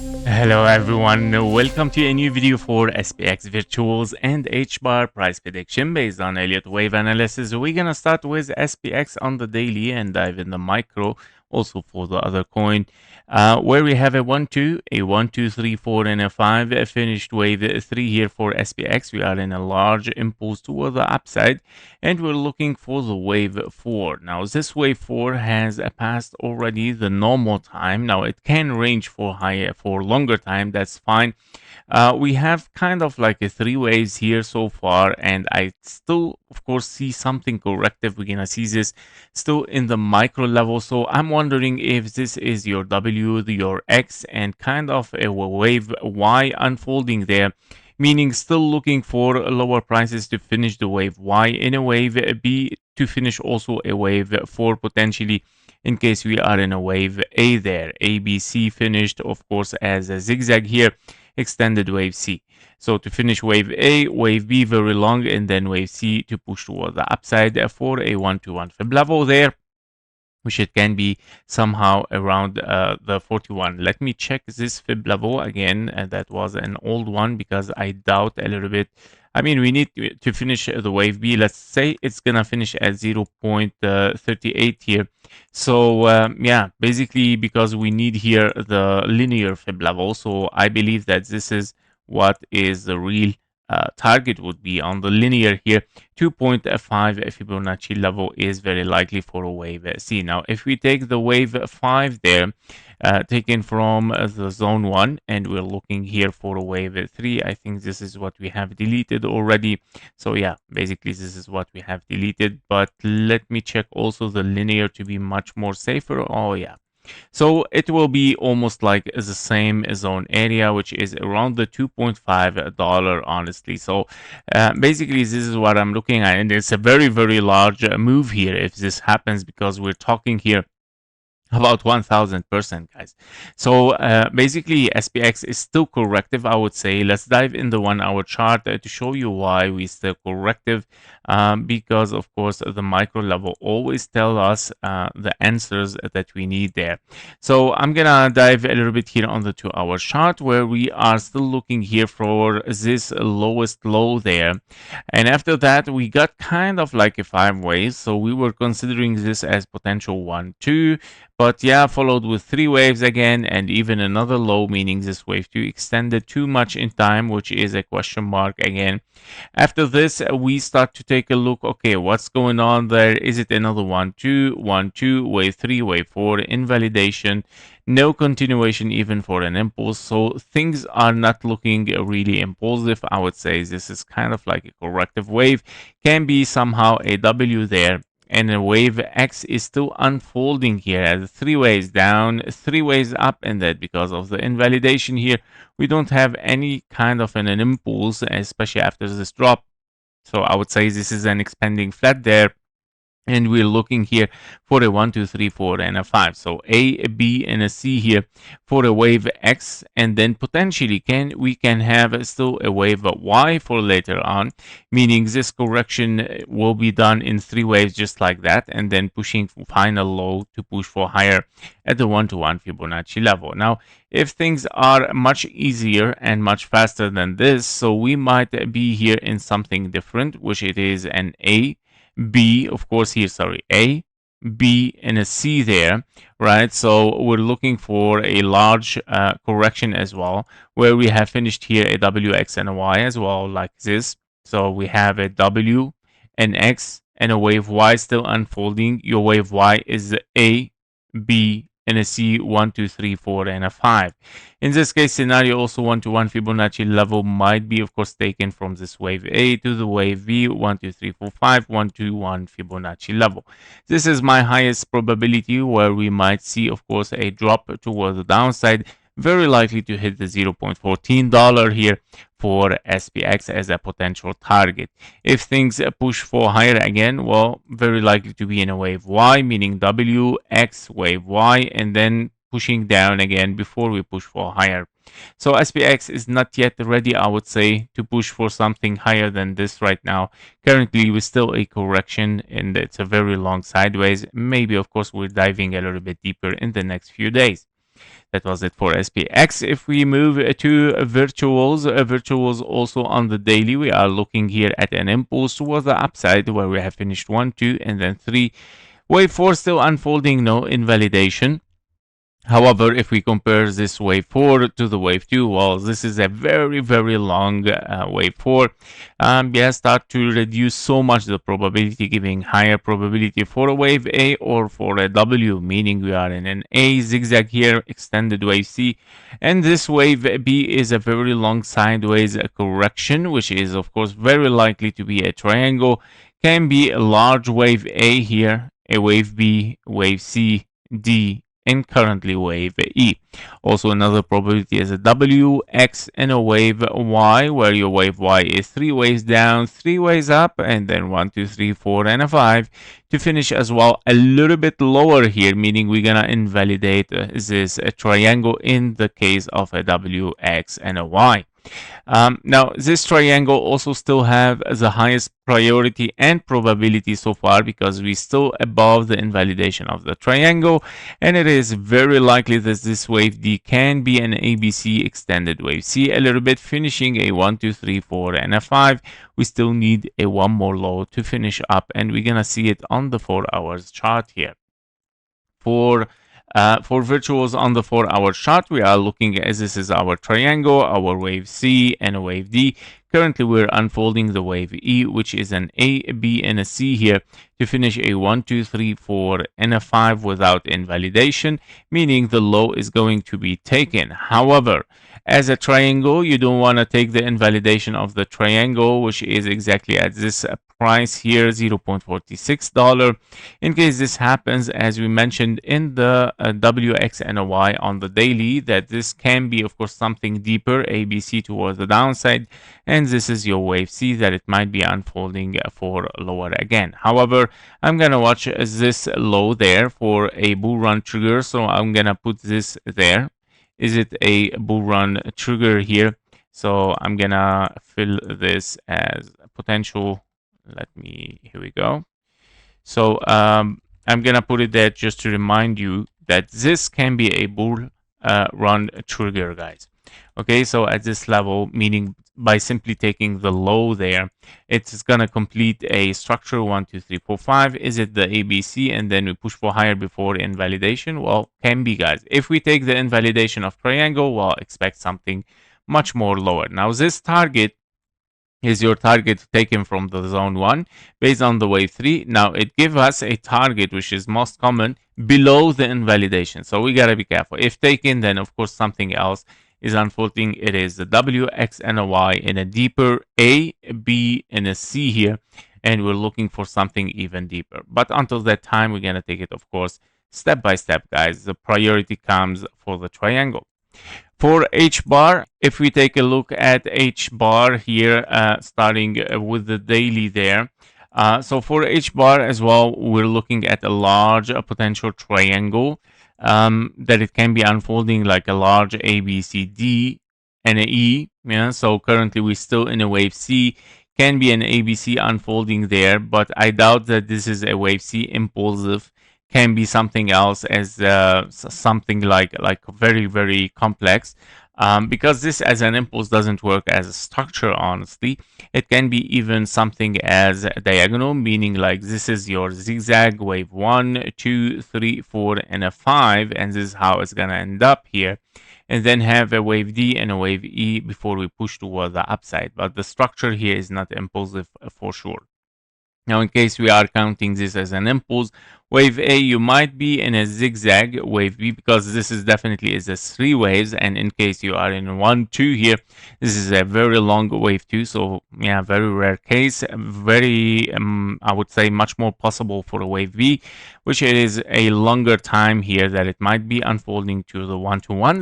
Hello everyone, welcome to a new video for SPX Virtuals and Hbar price prediction based on Elliott Wave analysis. We're gonna start with SPX on the daily and dive in the micro, also for the other coin, where we have a 1-2, a 1-2, 3-4, and a 5 finished wave 3 here for SPX. We are in a large impulse toward the upside and we're looking for the wave 4. Now this wave 4 has passed already the normal time. Now it can range for higher for longer time, that's fine. We have kind of like a 3 waves here so far, and I still of course see something corrective. We're gonna see this still in the micro level, so I'm wondering if this is your W, your X, and kind of a wave Y unfolding there, meaning still looking for lower prices to finish the wave Y in a wave B to finish also a wave 4 potentially, in case we are in a wave A there. ABC finished of course as a zigzag here, extended wave C. So to finish wave A, wave B very long, and then wave C to push toward the upside for a 1-to-1 fib level there, which it can be somehow around the 41. Let me check this fib level again. That was an old one because I doubt a little bit. I mean, we need to finish the wave B. Let's say it's gonna finish at 0.38 here. So yeah, basically because we need here the linear fib level. So I believe that this is what is the real target would be on the linear here. 2.5 Fibonacci level is very likely for a wave C. Now, if we take the wave 5 there, taken from the zone 1, and we're looking here for a wave 3, I think this is what we have deleted already. So yeah, basically this is what we have deleted. But let me check also the linear to be much more safer. Oh yeah. So it will be almost like the same zone area, which is around the $2.5 honestly. So basically this is what I'm looking at, and it's a very, very large move here if this happens, because we're talking here about 1000%, guys. So basically SPX is still corrective, I would say. Let's dive in the 1 hour chart to show you why we still corrective, because of course the micro level always tell us the answers that we need there. So I'm gonna dive a little bit here on the 2 hour chart, where we are still looking here for this lowest low there, and after that we got kind of like a 5 waves. So we were considering this as potential 1-2, but yeah, followed with 3 waves again, and even another low, meaning this wave 2 extended too much in time, which is a question mark again. After this, we start to take a look, okay, what's going on there? Is it another 1-2, 1-2, wave 3, wave 4, invalidation, no continuation even for an impulse. So things are not looking really impulsive. I would say this is kind of like a corrective wave, can be somehow a W there. And a wave X is still unfolding here as 3 waves down, 3 waves up, and that because of the invalidation here, we don't have any kind of an impulse, especially after this drop. So I would say this is an expanding flat there, and we're looking here for a 1, 2, 3, 4, and a 5. So A, B, and a C here for a wave X, and then potentially we can have still a wave Y for later on, meaning this correction will be done in 3 waves just like that, and then pushing final low to push for higher at the 1-to-1 Fibonacci level. Now, if things are much easier and much faster than this, so we might be here in something different, which it is an A, B, of course here, sorry, A, B, and a C there, right? So we're looking for a large correction as well, where we have finished here a W, X, and a Y as well, like this. So we have a W, an X, and a wave Y still unfolding. Your wave Y is A, B, and a C, 1, 2, 3, 4, and a 5. In this case scenario, also 1-to-1 Fibonacci level might be, of course, taken from this wave A to the wave B, 1, 2, 3, 4, 5, 1-to-1 Fibonacci level. This is my highest probability, where we might see, of course, a drop towards the downside, very likely to hit the $0.14 here for SPX as a potential target. If things push for higher again, well, very likely to be in a wave Y, meaning W, X, wave Y, and then pushing down again before we push for higher. So SPX is not yet ready, I would say, to push for something higher than this right now. Currently, we're still a correction, and it's a very long sideways. Maybe, of course, we're diving a little bit deeper in the next few days. That was it for SPX. If we move to virtuals, virtuals also on the daily, we are looking here at an impulse towards the upside where we have finished 1, 2, and then 3. Wave 4 still unfolding, no invalidation. However, if we compare this wave 4 to the wave 2, well, this is a very, very long wave 4. Start to reduce so much the probability, giving higher probability for a wave A or for a W, meaning we are in an A zigzag here, extended wave C. And this wave B is a very long sideways correction, which is, of course, very likely to be a triangle. Can be a large wave A here, a wave B, wave C, D, and currently wave E. Also another probability is a W, X, and a wave Y, where your wave Y is 3 waves down, 3 waves up, and then 1, 2, 3, 4, and a 5 to finish as well a little bit lower here, meaning we're gonna invalidate this triangle in the case of a W, X, and a Y. Now, this triangle also still have the highest priority and probability so far because we're still above the invalidation of the triangle, and it is very likely that this wave D can be an ABC extended wave C, a little bit finishing a 1, 2, 3, 4, and a 5. We still need a one more low to finish up, and we're gonna see it on the 4 hours chart here. For virtuals on the 4-hour chart, we are looking at this is our triangle, our wave C, and a wave D. Currently, we're unfolding the wave E, which is an A, B, and a C here to finish a 1, 2, 3, 4, and a 5 without invalidation, meaning the low is going to be taken. However, as a triangle, you don't want to take the invalidation of the triangle, which is exactly at this price here, $0.46. In case this happens, as we mentioned in the WX and a Y on the daily, that this can be, of course, something deeper, ABC towards the downside, and this is your wave C that it might be unfolding for lower again. However, I'm going to watch this low there for a bull run trigger, so I'm going to put this there. Is it a bull run trigger here? So I'm going to fill this as a potential. Here we go. So I'm gonna put it there just to remind you that this can be a bull run trigger, guys. Okay, so at this level, meaning by simply taking the low there, it's gonna complete a structure 1, 2, 3, 4, 5. Is it the ABC and then we push for higher before invalidation? Well, can be, guys. If we take the invalidation of triangle, well, expect something much more lower. Now this target is your target taken from the zone 1 based on the wave 3. Now it gives us a target which is most common below the invalidation, so we gotta be careful. If taken, then of course something else is unfolding. It is the W, X, and a Y in a deeper A, B, and a C here, and we're looking for something even deeper. But until that time, we're gonna take it, of course, step by step, guys. The priority comes for the triangle. For Hbar, if we take a look at Hbar here, starting with the daily there. So for Hbar as well, we're looking at a large potential triangle that it can be unfolding like a large A, B, C, D, and an E. Yeah, so currently we're still in a wave C. Can be an ABC unfolding there, but I doubt that this is a wave C impulsive. Can be something else as something like very, very complex. Because this as an impulse doesn't work as a structure, honestly. It can be even something as a diagonal, meaning like this is your zigzag wave 1, 2, 3, 4, and a 5, and this is how it's gonna end up here. And then have a wave D and a wave E before we push toward the upside. But the structure here is not impulsive for sure. Now, in case we are counting this as an impulse, wave A, you might be in a zigzag. Wave B, because this is definitely is a 3 waves, and in case you are in 1, 2 here, this is a very long wave 2. So yeah, very rare case. Very, I would say, much more possible for a wave B, which is a longer time here that it might be unfolding to the 1-to-1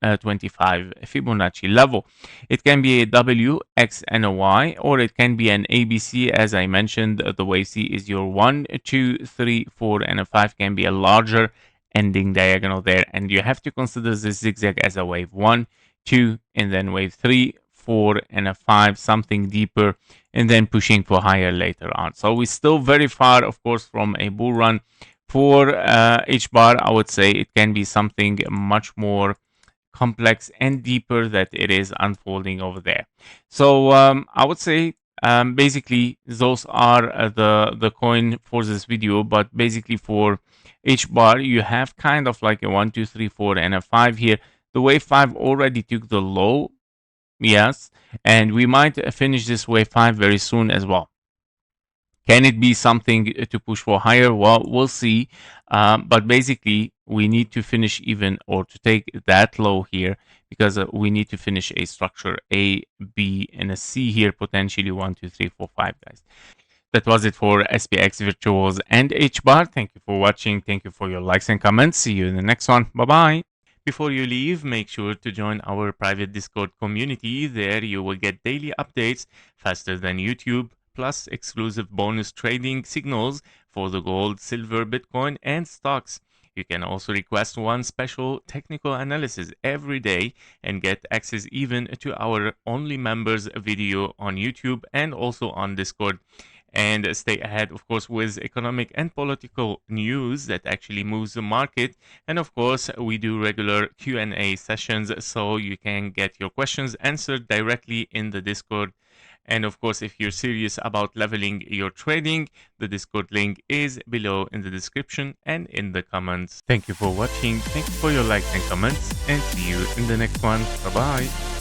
0.025 Fibonacci level. It can be a W, X, and a Y, or it can be an ABC. As I mentioned, the wave C is your 1, 2, 3, 4, and a 5. Can be a larger ending diagonal there, and you have to consider this zigzag as a wave 1, 2, and then wave 3, 4, and a 5, something deeper, and then pushing for higher later on. So we're still very far, of course, from a bull run For Hbar, I would say it can be something much more complex and deeper that it is unfolding over there. So I would say basically those are the coin for this video. But basically for Hbar, you have kind of like a 1, 2, 3, 4, and a 5 here. The wave 5 already took the low, yes, and we might finish this wave 5 very soon as well. Can it be something to push for higher? Well, we'll see. But basically, we need to finish even or to take that low here because we need to finish a structure A, B, and a C here, potentially 1, 2, 3, 4, 5, guys. That was it for SPX Virtuals and Hbar. Thank you for watching. Thank you for your likes and comments. See you in the next one. Bye-bye. Before you leave, make sure to join our private Discord community. There you will get daily updates faster than YouTube, plus exclusive bonus trading signals for the gold, silver, Bitcoin, and stocks. You can also request one special technical analysis every day and get access even to our only members video on YouTube and also on Discord. And stay ahead, of course, with economic and political news that actually moves the market. And of course, we do regular Q&A sessions, so you can get your questions answered directly in the Discord. And of course, if you're serious about leveling your trading, the Discord link is below in the description and in the comments. Thank you for watching. Thank you for your likes and comments, and see you in the next one. Bye-bye.